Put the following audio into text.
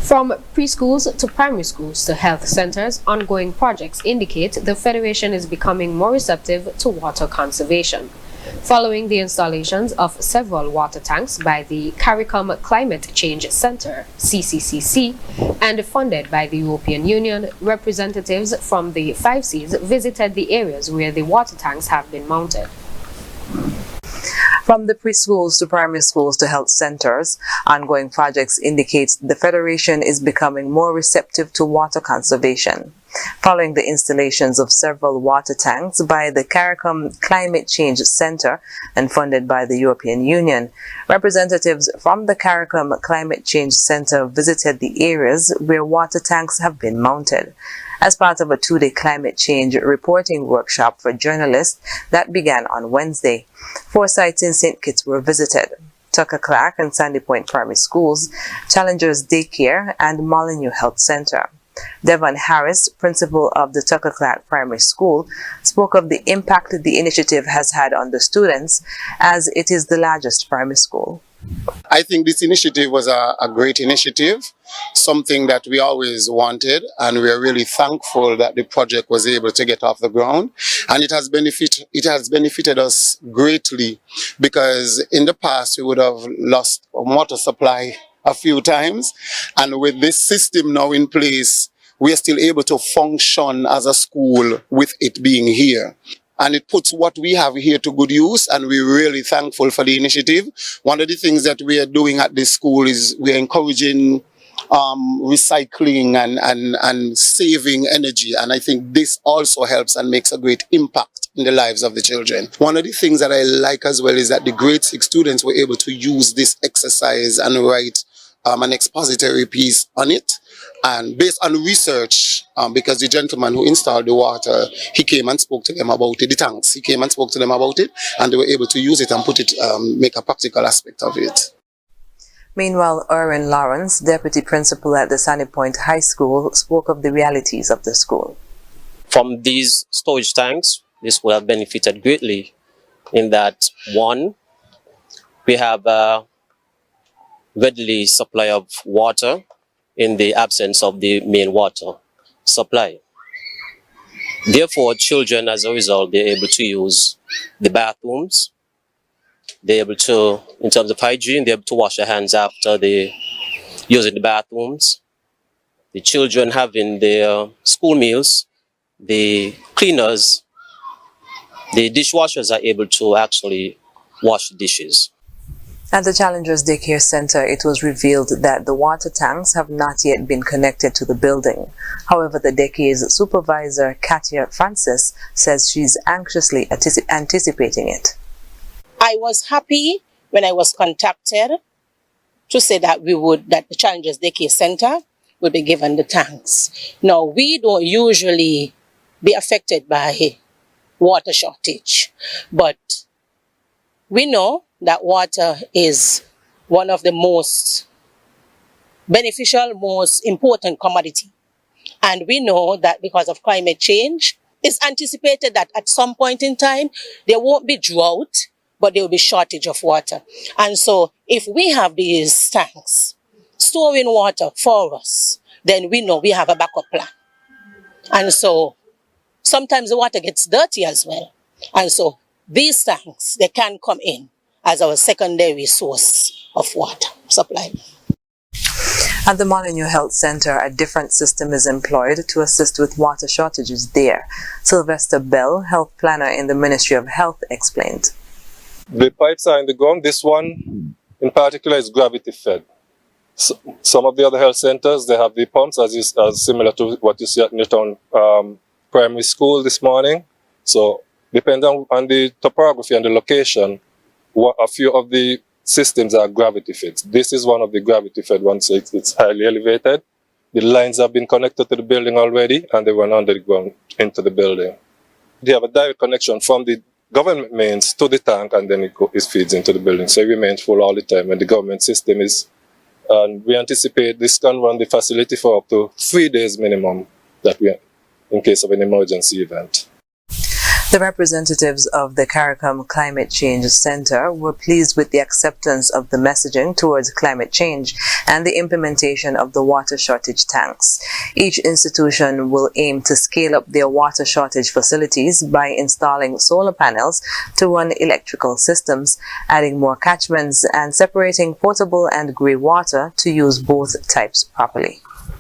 From preschools to primary schools to health centers, ongoing projects indicate the Federation is becoming more receptive to water conservation. Following the installations of several water tanks by the CARICOM Climate Change Centre, CCCCC, and funded by the European Union, representatives from the 5 Cs visited the areas where the water tanks have been mounted. From the preschools to primary schools to health centers, ongoing projects indicate the Federation is becoming more receptive to water conservation. Following the installations of several water tanks by the CARICOM Climate Change Centre and funded by the European Union, representatives from the CARICOM Climate Change Centre visited the areas where water tanks have been mounted as part of a 2-day climate change reporting workshop for journalists that began on Wednesday. 4 sites in St. Kitts were visited: Tucker Clark and Sandy Point Primary Schools, Challengers Daycare, and Molyneux Health Centre. Devon Harris, principal of the Tucker Clark Primary School, spoke of the impact the initiative has had on the students, as it is the largest primary school. I think this initiative was a great initiative, something that we always wanted, and we are really thankful that the project was able to get off the ground. And it has benefited us greatly, because in the past we would have lost water supply a few times, and with this system now in place, we are still able to function as a school with it being here. And it puts what we have here to good use, and we're really thankful for the initiative. One of the things that we are doing at this school is we are encouraging recycling and saving energy, and I think this also helps and makes a great impact in the lives of the children. One of the things that I like as well is that the grade 6 students were able to use this exercise and write an expository piece on it, and based on research, because the gentleman who installed the water, he came and spoke to them about it, the tanks, he came and spoke to them about it, and they were able to use it and put it, make a practical aspect of it. Meanwhile, Erwin Lawrence, deputy principal at the Sandy Point High School, spoke of the realities of the school. From these storage tanks, this will have benefited greatly in that, one, we have a readily supply of water in the absence of the main water supply. Therefore, children, as a result, they're able to use the bathrooms. They're able to, in terms of hygiene, they're able to wash their hands after they using the bathrooms. The children having their school meals, the cleaners, the dishwashers are able to actually wash the dishes. At the Challengers Daycare Centre, it was revealed that the water tanks have not yet been connected to the building. However, the daycare's supervisor, Katia Francis, says she's anxiously anticipating it. I was happy when I was contacted to say that the Challengers Daycare Centre would be given the tanks. Now, we don't usually be affected by water shortage, but we know that water is one of the most beneficial, most important commodity. And we know that because of climate change, it's anticipated that at some point in time, there won't be drought, but there will be shortage of water. And so if we have these tanks storing water for us, then we know we have a backup plan. And so sometimes the water gets dirty as well. And so these tanks, they can come in as our secondary source of water supply. At the Molyneux Health Centre, a different system is employed to assist with water shortages there. Sylvester Bell, health planner in the Ministry of Health, explained. The pipes are in the ground. This one in particular is gravity fed. So, some of the other health centres, they have the pumps as similar to what you see at Newtown Primary School this morning. So depending on the topography and the location, a few of the systems are gravity fed. This is one of the gravity fed ones, so it's highly elevated. The lines have been connected to the building already, and they went under the ground into the building. They have a direct connection from the government mains to the tank, and then it feeds into the building. So it remains full all the time, and the government system is, and we anticipate this can run the facility for up to 3 days minimum in case of an emergency event. The representatives of the CARICOM Climate Change Centre were pleased with the acceptance of the messaging towards climate change and the implementation of the water shortage tanks. Each institution will aim to scale up their water shortage facilities by installing solar panels to run electrical systems, adding more catchments, and separating potable and grey water to use both types properly.